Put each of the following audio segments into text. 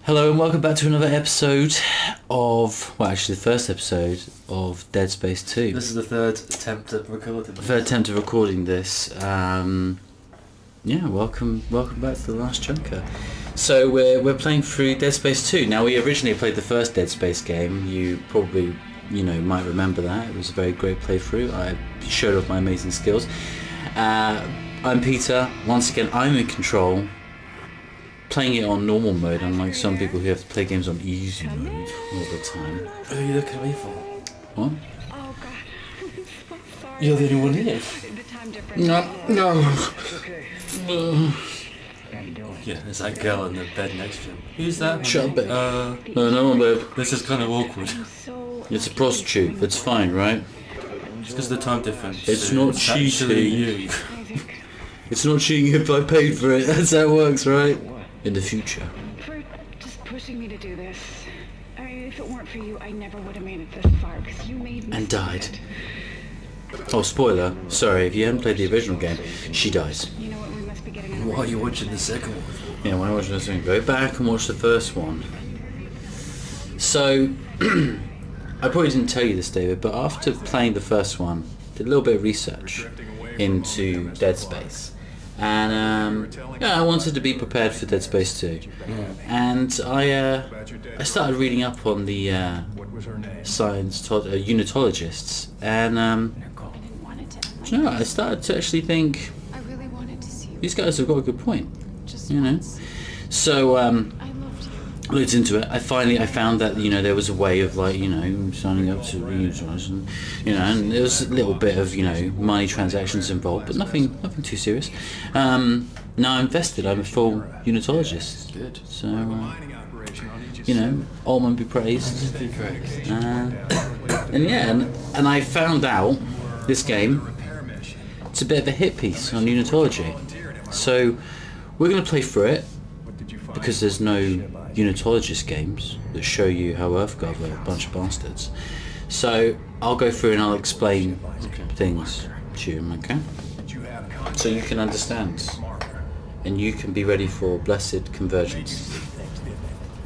Hello and welcome back to another episode of, well actually the first episode of Dead Space 2. This is the third attempt at recording this. Third attempt at recording this. Welcome back to the last chunker. So we're playing through Dead Space 2. Now we originally played the first Dead Space game. You probably, might remember that. It was a very great playthrough. I showed off my amazing skills. I'm Peter. Once again, I'm in control. Playing it on normal mode, unlike some people who have to play games on easy mode all the time. What are you looking at me for? What? Oh God. You're the only one here. No. Yeah, there's that girl in the bed next to him. Who's that? Shut up, babe. No one, babe. This is kind of awkward. It's a prostitute. It's fine, right? Just because of the time difference. It's not actually cheating. you. It's not cheating if I paid for it. That's how it works, right? In the future. For just pushing me to do this. I mean, if it weren't for you, I never would have made it this far because you made me. And died. Oh, spoiler. Sorry, if you hadn't played the original game, she dies. You know what? We must be getting. Why are you watching the second one? Yeah, when I watch this one, go back and watch the first one. So, I probably didn't tell you this, David, but after playing the first one, did a little bit of research into Dead Space. And I wanted to be prepared for Dead Space 2. And I started reading up on the unitologists, and I started to actually think these guys have got a good point, So I looked into it. I found that there was a way of signing up to unitologists, and there was a little bit of money transactions involved, but nothing too serious. Now I'm invested. I'm a full unitologist. Good. So Altman be praised. And I found out this game. It's a bit of a hit piece on unitology. So we're going to play through it because there's no unitologist games that show you how EarthGov are a bunch of bastards. So I'll go through and I'll explain things to you, okay? So you can understand and you can be ready for blessed convergence.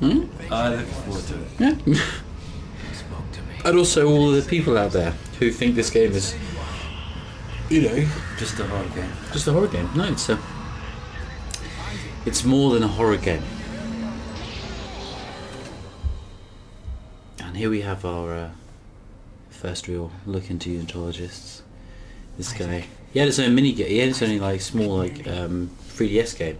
I look forward to it. Yeah. And also all the people out there who think this game is, Just a horror game. just a horror game. No, it's more than a horror game. And here we have our first real look into unitologists. This guy, he had his own mini game. He had his own small 3DS game,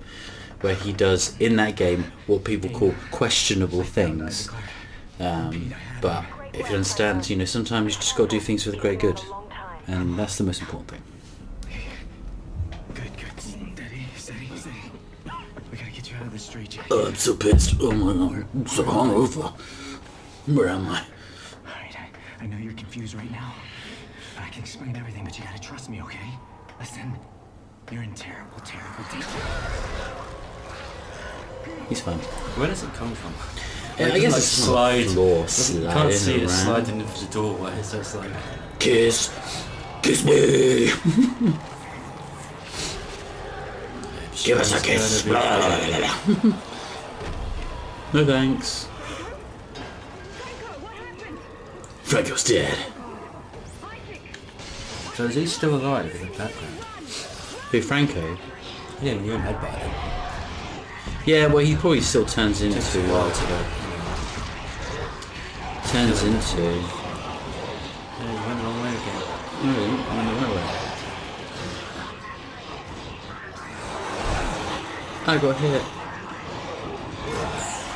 where he does in that game what people call questionable things. But if you understand, sometimes you just got to do things for the great good, and that's the most important thing. Good. Steady. We gotta get you out of the street. Oh, I'm so pissed. Oh my god, I'm so hungover. Where am I? Alright, I know you're confused right now. I can explain everything, but you gotta trust me, okay? Listen, you're in terrible danger. He's fine. Where does it come from? Yeah, I guess it's slide. Floor You sliding can't see it around. sliding into the doorway, so it's like... Kiss me. Give us a kiss. No thanks. Franco's dead. So is he still alive in the background? Who, Franco? Yeah, you haven't heard about him. Yeah, well, he probably still turns into. Takes a while to go. Turns into. Yeah, he went the wrong way again. No, he went the right way. I got hit.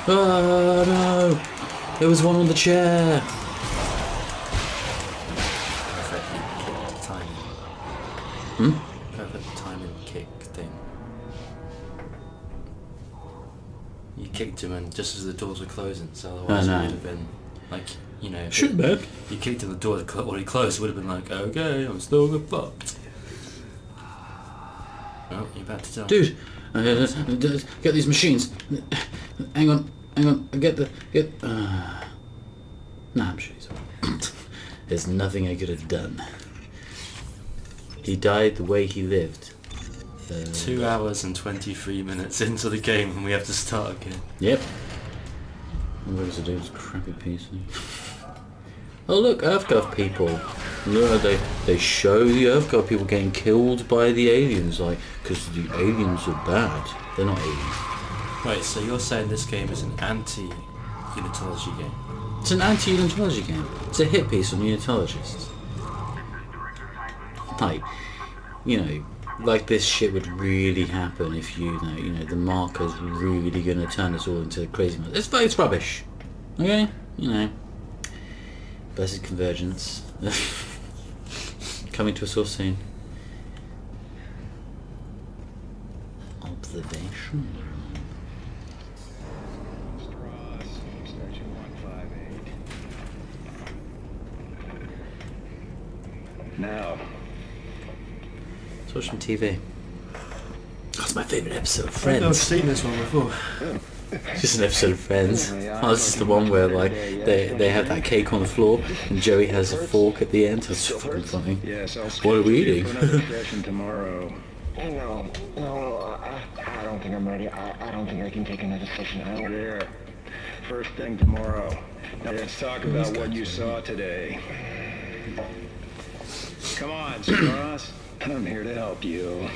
Oh no! There was one on the chair. Perfect timing. Perfect timing kick thing. You kicked him and just as the doors were closing, so otherwise no. it would have been like, Shoot, man. You kicked him the door already closed, it would have been like, okay, I'm still fucked. Well, you're about to die. Dude, get these machines. Hang on. Nah, I'm sure he's alright. There's nothing I could have done. He died the way he lived. 2 hours and 23 minutes into the game and we have to start again. Yep. What does it do? It's a crappy PC. Oh look, EarthGov people. Look, they show the EarthGov people getting killed by the aliens, like, because the aliens are bad. They're not aliens. Wait, so you're saying this game is an anti-unitology game? It's an anti-unitology game. It's a hit piece on unitologists. Like, you know, like this shit would really happen if you know, the marker's really gonna turn us all into crazy. It's rubbish. Okay? You know. Blessed Convergence. Coming to us all soon. Observation. Now. Let's watch some TV. That's my favourite episode of I've Friends. seen this one before. Just an episode of Friends. Oh, this is the one where like they have that cake on the floor and Joey has a fork at the end. That's so fucking funny. Yes, I'll What are we eating? for another session tomorrow. No, I don't think I'm ready. I don't think I can take another session. I don't. There. First thing tomorrow. Now let's talk about what you saw today. Come on, Strauss. I'm here to help you.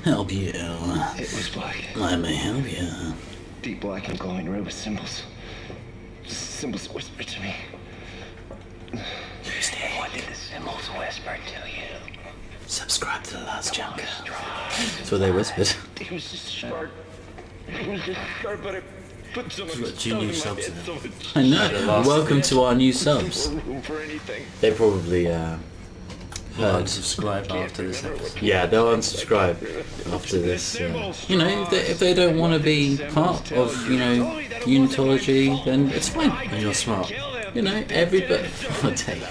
Help you. It was black. I may help you. Deep black and glowing red with symbols. Symbols whispered to me. What did the symbols whisper to you? Subscribe to The Last Junker. That's what they whispered. It was just sharp. It was just sharp, but I put so much got stuff two new in my subs head, in so it. much I know. Welcome to our new subs. no room for anything. They probably I'll heard. unsubscribe after this episode. Yeah, they'll unsubscribe after this. You know, if they don't want to be part of, you know, unitology, then it's fine. And you're smart. You know, everybody. Oh, Dave.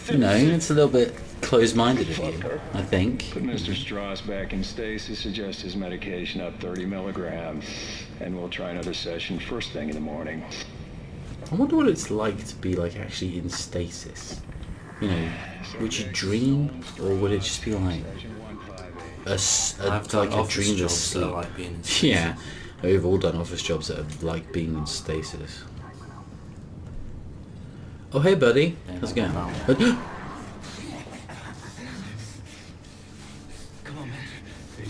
You know, it's a little bit closed-minded of you, I think. Put Mr. Strauss back in stasis, adjust his medication up 30 milligrams, and we'll try another session first thing in the morning. I wonder what it's like to be like actually in stasis. You know, would you dream, or would it just be like I've done like a office dreamless jobs that sleep? are like being in stasis. Yeah, we've all done office jobs that are like being in stasis. Oh hey buddy, how's it going?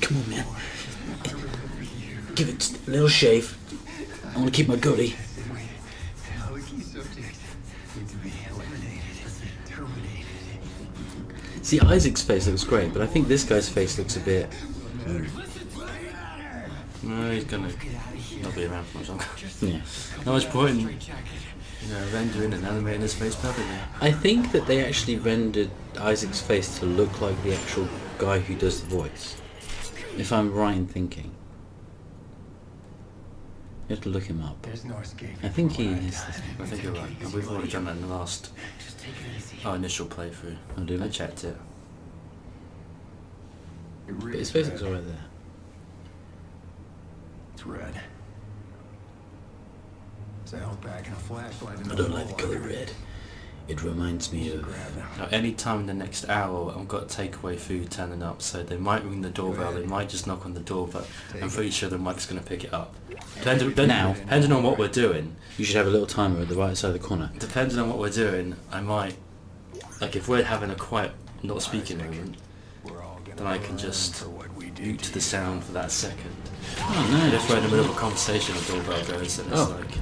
Come on man, give it a little shave. I want to keep my goatee. See, Isaac's face looks great, but I think this guy's face looks a bit... No, he's gonna not be around for much longer. Yeah. Not much point in, rendering and animating his face perfectly. I think that they actually rendered Isaac's face to look like the actual guy who does the voice. If I'm right in thinking. You have to look him up. There's no escape. I think he is. I think you're right. And we've already done that in the last our initial playthrough. Oh, did we? I checked it. But his face looks alright there. It's red. As I held back in a flashlight. I don't like the colour red. It reminds me of... Now, any time in the next hour, I've got takeaway food turning up, so they might ring the doorbell, they might just knock on the door, but I'm pretty sure the mic's going to pick it up. Depending on what we're doing, You should have a little timer at the right side of the corner. depending on what we're doing, I might, like if we're having a quiet, not speaking moment, then I can just mute to the sound for that second. Oh And no. if we're in the middle of a conversation, the doorbell goes, and it's Oh. like,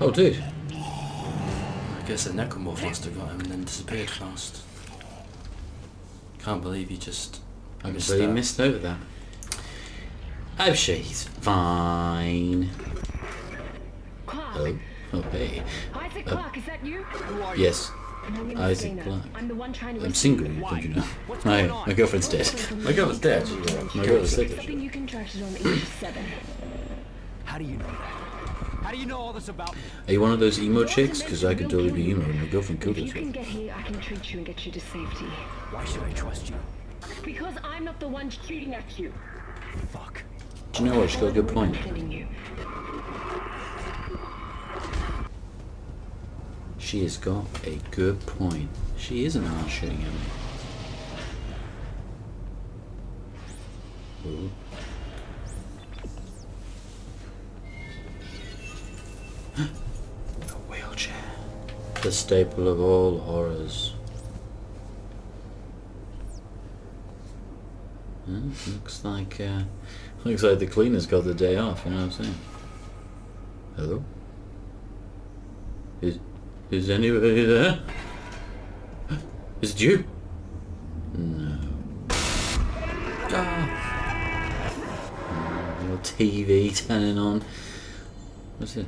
Oh dude. I guess a necromorph must have got him and then disappeared fast. Can't believe you just I missed completely that. missed over that. I'm sure he's fine. Clarke. Oh. Oh hey. Isaac Clarke, is that you? Yes. My name is Isaac Dana. Clarke. I'm the one trying to I'm rescue single, you. don't you know? My girlfriend's dead. My girl was dead. My girl's sick. Something you contracted on the age of 7. How do you know that? How do you know all this about me? Are you one of those emo chicks? Because I could totally be emo and my girlfriend killed If you can herself. get here, I can treat you and get you to safety. Why should I trust you? Because I'm not the one shooting at you. Fuck. Do you know what? She's got a good point. Killing you. She has got a good point. She isn't the one shooting at me. Ooh. The staple of all horrors. Looks like the cleaner's got the day off, you know what I'm saying? Hello? Is anybody there? Is it you? No. Your TV turning on. What's this?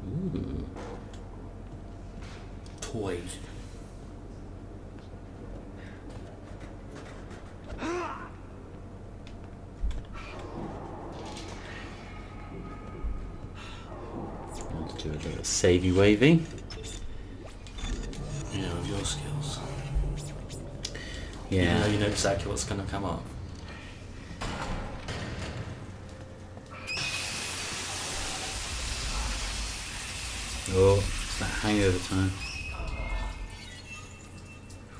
Ooh. Toys. Let's do a little savey wavy. Yeah, with your skills. Yeah. Even though you know exactly what's going to come up. Oh, it's that hangover time.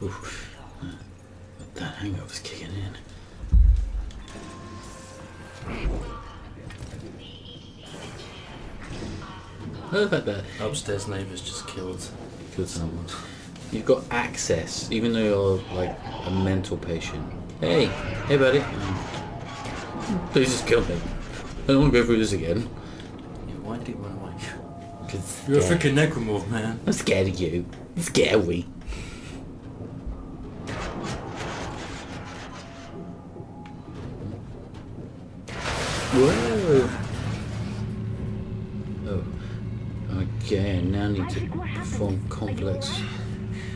Oof. That hangover's kicking in. Heard about that. Upstairs neighbours just killed Someone. You've got access, even though you're like a mental patient. Hey buddy. Please just kill me. I don't want to go through this again. Yeah, why did he run away? 'Cause You're a freaking necromorph, man. I'm scared of you. I'm scary. Whoa. Oh. Okay, now I need to perform complex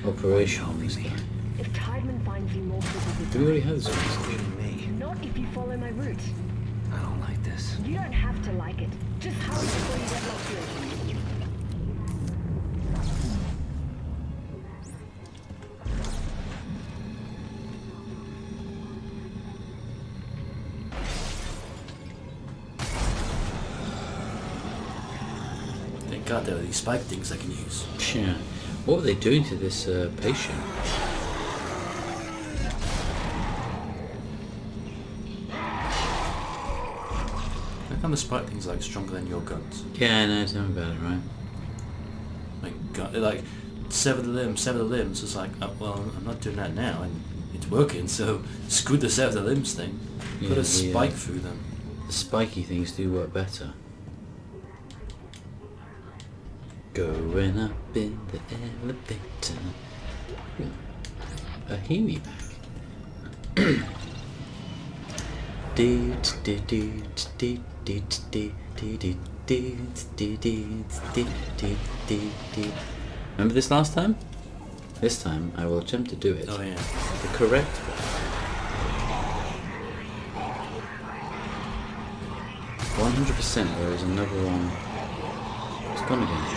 operation on this guy. If Tideman finds you more physical, Do we already have this one? Me. not if you follow my route. I don't like this. You don't have to like it. Just hurry before you get lost in. Thank God there are these spike things I can use. Yeah. What were they doing to this patient? How come the spike things like stronger than your guns? Yeah, I know, tell me about it, right? Like, God, they're like, sever the limbs. It's like, oh, well, I'm not doing that now, and it's working, so screw the sever the limbs thing. Put Yeah, a spike through them. The spiky things do work better. Going up in the elevator. A Healy back. Remember this last time? This time I will attempt to do it Oh yeah. the correct way. 100%. There is another one. It's gone again.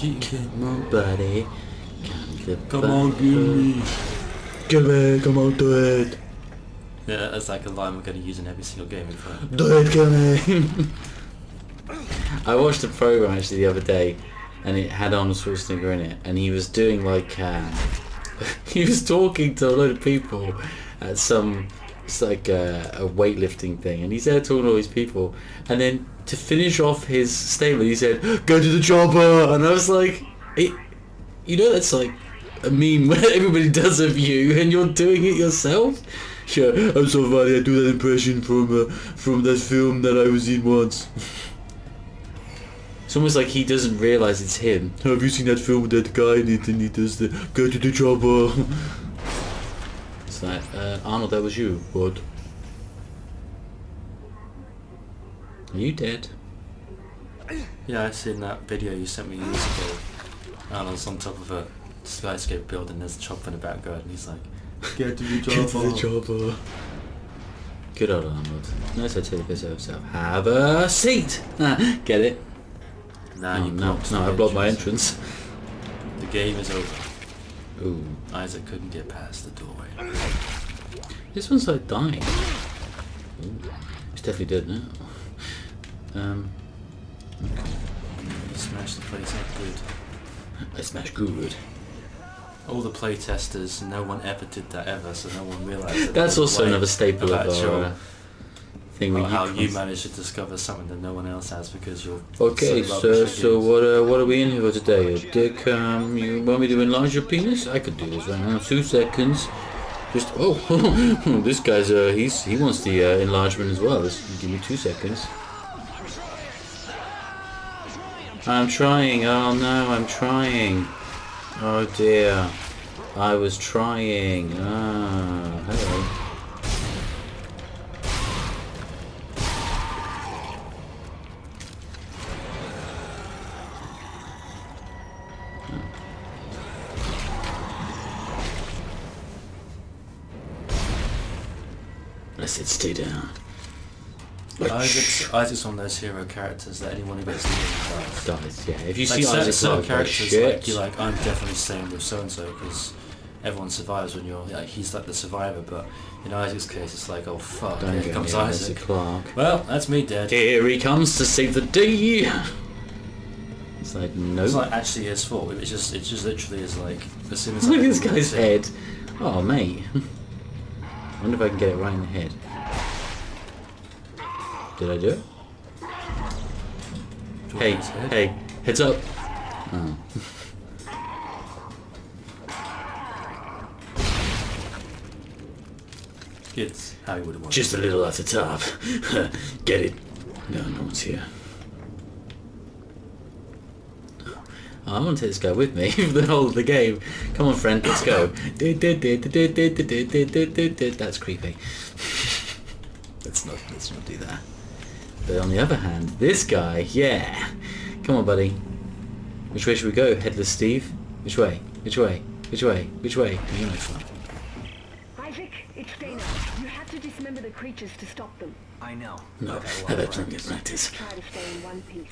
Come on, buddy. Come on, give me. Come on, do it. Yeah, that's like a line we're going to use in every single game in front. Do it, kill me. I watched a program actually the other day, and it had Arnold Schwarzenegger in it, and he was doing like he was talking to a load of people at some, it's like a weightlifting thing, and he's there talking to all these people, and then to finish off his statement he said, "Go to the chopper," and I was like, you know, that's like a meme where everybody does of you and you're doing it yourself. Sure, I'm so funny, I do that impression from that film that I was in once. It's almost like he doesn't realise it's him. Have you seen that film with that guy in it and he does the "go to the chopper"? It's like, Arnold, that was you. What? Are you dead? Yeah, I seen that video you sent me years ago. Arnold's on top of a skyscraper building, there's a chopper in the background, and he's like, "Get to the chopper." Get to the chopper. Good old Arnold. Nice to take the piss out of himself. Have a seat! Get it? Nah, No, you no, blocked no, the I blocked my entrance. entrance. The game is over. Ooh. Isaac couldn't get past the doorway. This one's like dying. Ooh. It's definitely dead now. You smashed the place up good. I smash good. All the playtesters, no one ever did that ever, so no one realised that. That's also another staple of actual, our thing. or how you managed to discover something that no one else has because you're Okay, so so what are we in here for today? Dick, you want me to enlarge your penis? I could do this right now. 2 seconds. Just this guy's he wants the enlargement as well. Just give me 2 seconds. I'm trying. Oh no, I'm trying. Oh dear, I was trying. Ah, hello. I said stay down. Isaac's one of those hero characters that anyone who gets near him Dies, yeah. If you like see Isaac certain Clarke, characters, shit. like, you're like, I'm definitely staying with so and so because everyone survives when you're like, he's like the survivor. But in Isaac's case, it's like, oh fuck, Don't here get comes me, Isaac. Clarke. Well, that's me dead. Here he comes to save the day. It's like no. It's not actually his fault. It just literally is like as soon as Look at I this guy's head. Oh mate. I wonder if I can get it right in the head. Did I do it? Hey, heads up. Oh. It's how you would have wanted. Just a little at the top. Get it? No, no one's here. Oh, I want to take this guy with me for the whole of the game. Come on, friend, let's go. That's creepy. Let's not do that. But on the other hand, this guy, yeah. Come on, buddy. Which way should we go, Headless Steve? Which way? Which way? Which way? Which way? You're no fun. Isaac, it's Dana. You have to dismember the creatures to stop them. I know. No, I've had plenty of practice. Try to stay in one piece.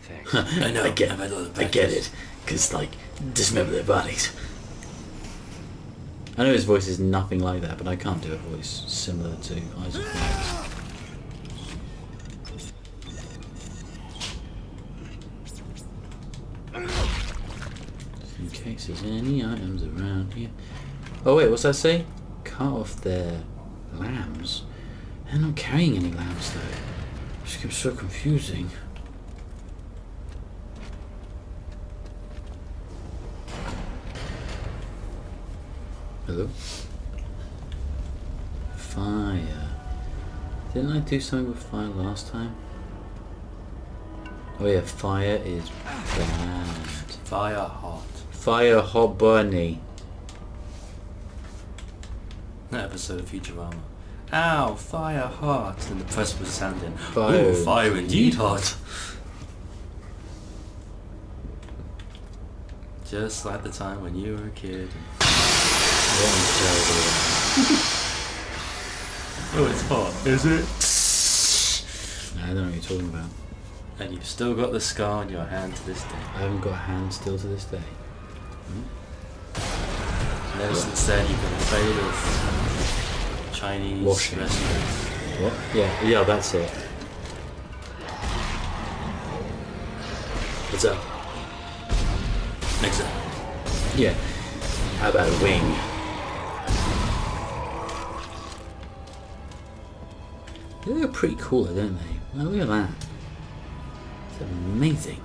Thanks. I know. I get it. Because, like, dismember their bodies. I know his voice is nothing like that, but I can't do a voice similar to Isaac Clarke's. In case there's any items around here. Oh wait, what's that say? Cut off their lambs. They're not carrying any lambs though. This game's so confusing. Hello? Fire. Didn't I do something with fire last time? Oh yeah, fire is bad. Fire hot. Fire hot bunny. That episode of Futurama. Ow, fire hot. And the press was sounding. Fire Ooh, fire indeed hot. Just like the time when you were a kid. Oh, it's hot, is it? I don't know what you're talking about. And you've still got the scar on your hand to this day. I haven't got a hand still to this day. And ever since then, you've been afraid of Chinese Washing. restaurants. What? Yeah, that's it. What's up? Exactly. Yeah. How about a wing? They look pretty cool, don't they? Well, look at that. It's amazing.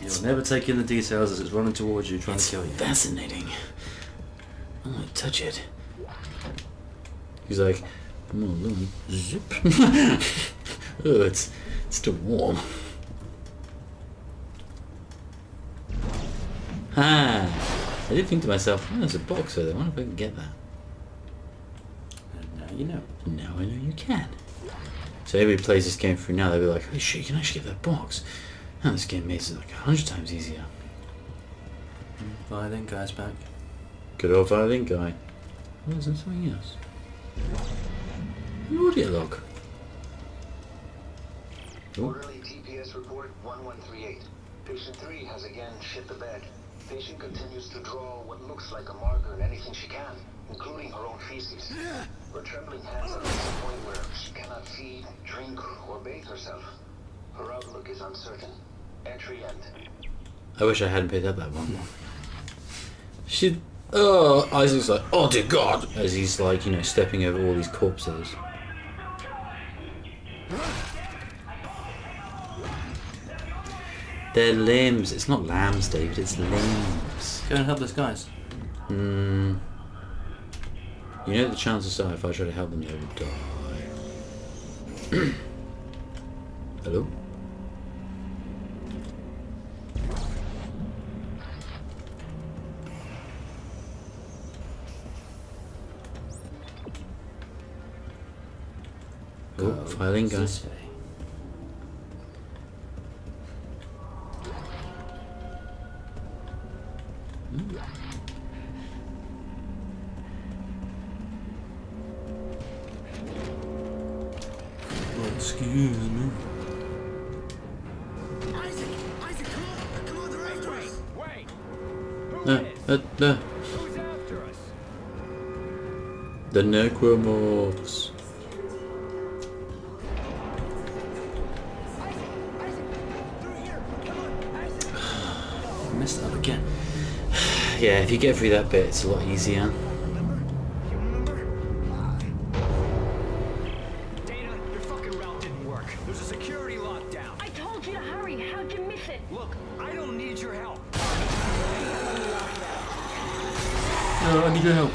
You'll never take in the details as it's running towards you, trying to kill you. Fascinating. I want to touch it. He's like, come on, Loon. Zip. Oh, it's still warm. Ah, I did think to myself, oh, there's a box over there. I wonder if I can get that. And now you know. Now I know you can. So everybody plays this game through now, they'll be like, holy shit, you can actually get that box. Now this game makes it like 100 times easier. Violin guy's back. Good old violin guy. Oh, is there something else? An audio log. Oh. Orderly TPS report 1138. Patient 3 has again shit the bed. Patient continues to draw what looks like a marker in anything she can, including her own feces. Her trembling hands are to the point where she cannot feed, drink, or bathe herself. Her outlook is uncertain. Entry end. I wish I hadn't picked up that one. Isaac's like, oh dear God, as he's like, you know, stepping over all these corpses. They're limbs. It's not lambs, David. It's limbs. Go and help those guys. You know the chances are if I try to help them, they would die. Hello? Oh, filing guy. This way. Excuse me. Isaac, come on, they're after us. Wait! Who's after us? The Necromorphs. I messed up again. Yeah, if you get through that bit, it's a lot easier. Dana, your fucking route didn't work. There's a security lockdown. I told you to hurry. How'd you miss it? Look, I don't need your help. No, I need your help.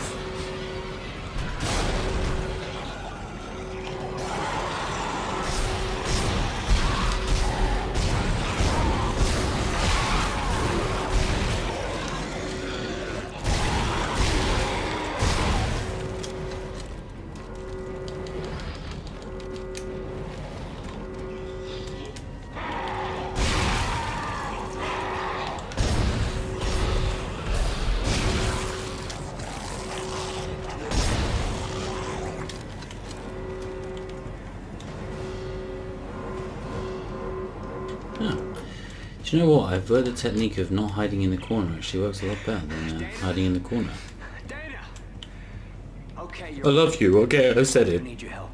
Do you know what? I've learned the technique of not hiding in the corner. Actually works a lot better than hiding in the corner. Dana! Okay, I love you. Okay, I said I it. need your help.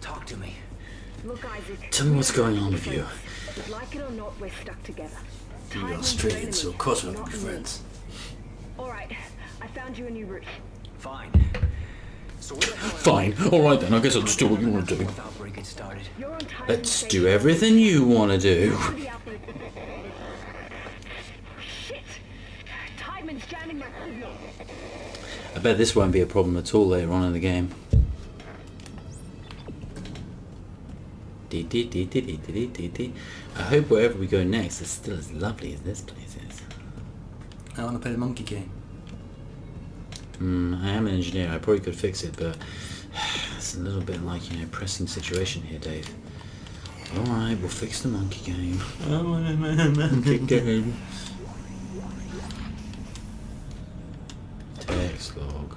Talk to me. Look, Isaac. Tell me what's going on with you. But like it or not, we're stuck together. We are Tideman's Australians, so of course we're enemy, not not be me. friends. All right, I found you a new route. Fine. So where the hell Fine. Alright then, I guess I'll just do what you want to do. without breaking started? You're on Tideman's Let's station. do everything you want to do. The outbreak. Shit! Tideman's jamming my signal. I bet this won't be a problem at all later on in the game. I hope wherever we go next is still as lovely as this place is. I want to play the monkey game. I am an engineer, I probably could fix it, but it's a little bit like, you know, pressing situation here, Dave. Alright, we'll fix the monkey game. Monkey game. Text log.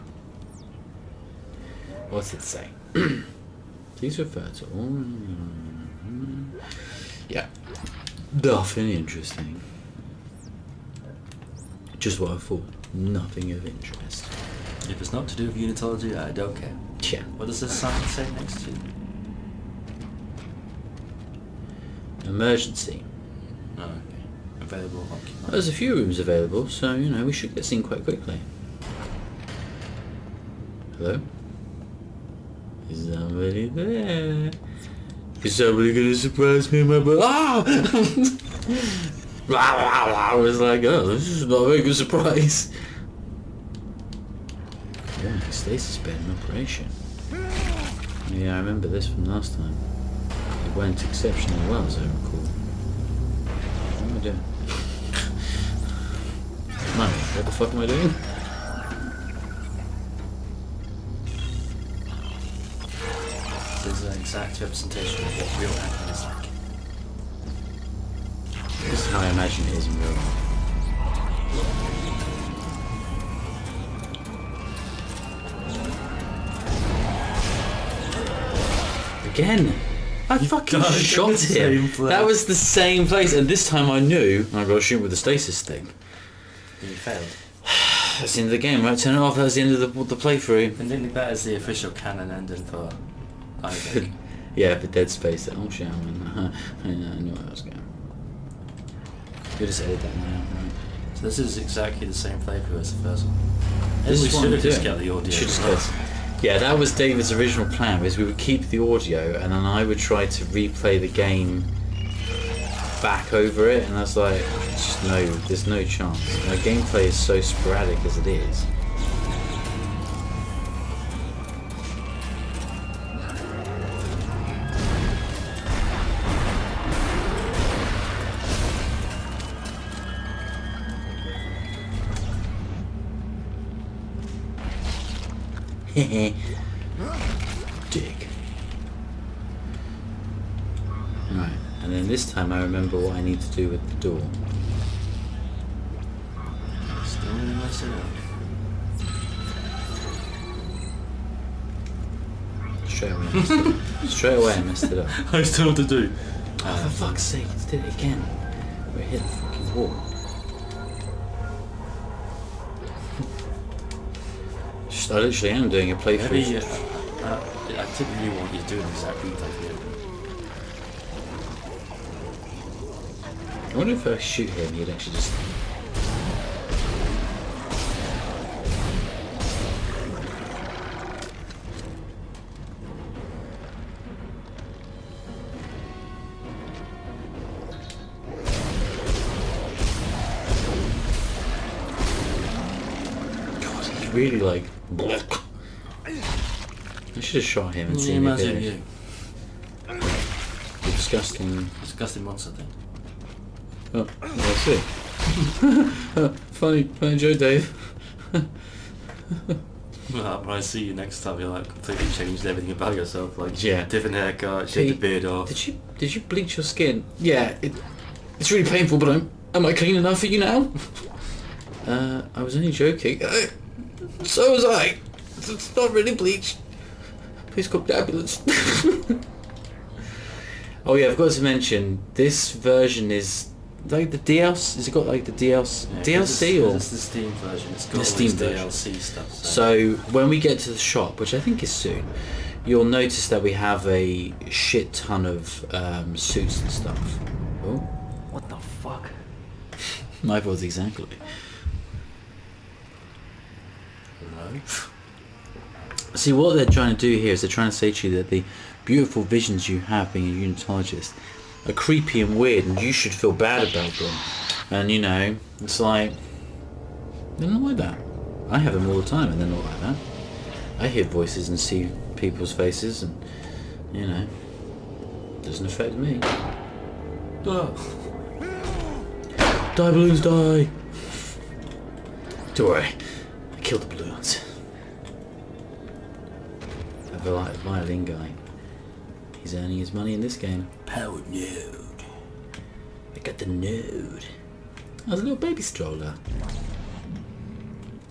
What's it say? Please refer to all... Yeah. Nothing interesting. Just what I thought. Nothing of interest. If it's not to do with unitology, I don't care. Yeah. What does this sign say next to? Emergency. Oh, okay. Available occupied. There's a few rooms available, so, you know, we should get seen quite quickly. Hello? Is somebody there? Is somebody gonna surprise me in my butt? Ah! I was like, oh, this is not a very good surprise. Yeah, the stasis bed in operation. Yeah, I remember this from last time. It went exceptionally well, as I recall. What am I doing? Money, what the fuck am I doing? This is an exact representation of what real acting is like. This is how I imagine it is in real life. Again! I fucking gotta shot go to the same him! place. That was the same place, and this time I knew I got to shoot with the stasis thing. You failed. That's the end of the game, right? Turn it off, that's the end of the playthrough. And think that is the official canon ending for Isaac. Yeah, for Dead Space. Oh shit, I knew where that was going. You just edit that one out, right? So this is exactly the same flavour as the first one. This We is what should I'm have just doing. got the audio. Should just go. Yeah, that was David's original plan. Was we would keep the audio, and then I would try to replay the game back over it, and I was like, just no, there's no chance. My gameplay is so sporadic as it is. Dick. Right, and then this time I remember what I need to do with the door. Still gonna mess it up. Straight away I messed it up. Straight away I messed it up. I still know what to do. Oh, for fuck's sake, it's did it again. We hit the fucking wall. Just, I literally am doing a playthrough. Maybe I typically want you to do an exact replay for you. I wonder if I shoot him, he'd actually just... God, he's really like... I should have shot him and seen if Imagine it... you. The disgusting... Disgusting monster thing. Oh, I see. funny joke, Dave. Well, when I see you next time, you're like completely changed everything about yourself. Like Yeah. different haircut, shaved the Hey, beard off. Did you bleach your skin? Yeah, it's really painful, but am I clean enough for you now? I was only joking. So was I. It's not really bleached. Please call the ambulance. Oh yeah, I've got to mention this version is like the DLC. Has it got like the DLC or? It's the Steam version. It's got The all Steam this version. DLC stuff. So when we get to the shop, which I think is soon, you'll notice that we have a shit ton of suits and stuff. Oh, What the fuck? my fault exactly. No. See, what they're trying to do here is they're trying to say to you that the beautiful visions you have being a unitologist are creepy and weird, and you should feel bad about them. And you know, it's like they're not like that. I have them all the time, and they're not like that. I hear voices and see people's faces, and you know, doesn't affect me. Oh. Die balloons, die! Don't worry, I killed the balloons. A violin guy. He's earning his money in this game. Powered node. I got the node. Oh, there's a little baby stroller.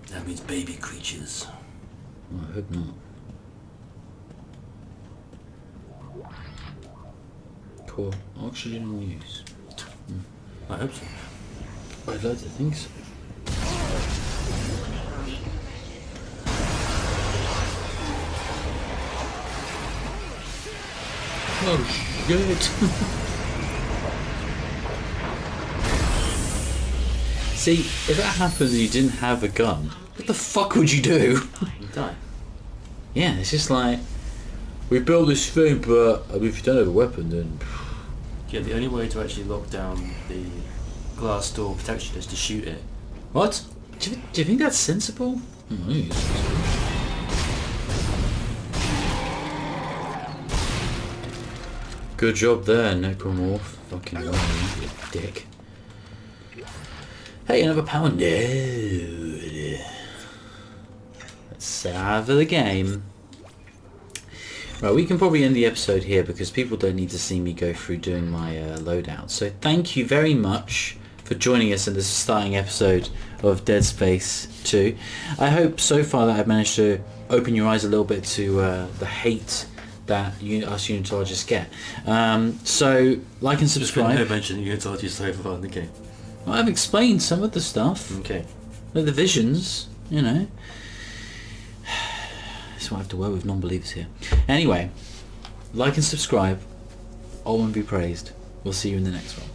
That means baby creatures. Oh, I hope not. Cool. Oxygen in use. I hope so. I'd like to think so. Oh shit! See, if that happens and you didn't have a gun, what the fuck would you do? You die. Yeah, it's just like, we built this thing, but I mean, if you don't have a weapon, then... Yeah, the only way to actually lock down the glass door protection is to shoot it. What? Do you think that's sensible? Good job there, Necromorph. Fucking you dick. Hey, another power node. Let's save the game. Right, we can probably end the episode here because people don't need to see me go through doing my loadout. So thank you very much for joining us in this starting episode of Dead Space 2. I hope so far that I've managed to open your eyes a little bit to the hate that us unitologists get. So like and subscribe. There's been no mention of unitology so far in the game. Well, I've explained some of the stuff. Okay. Like the visions, you know. That's why I have to work with non-believers here. Anyway, like and subscribe. All one be praised. We'll see you in the next one.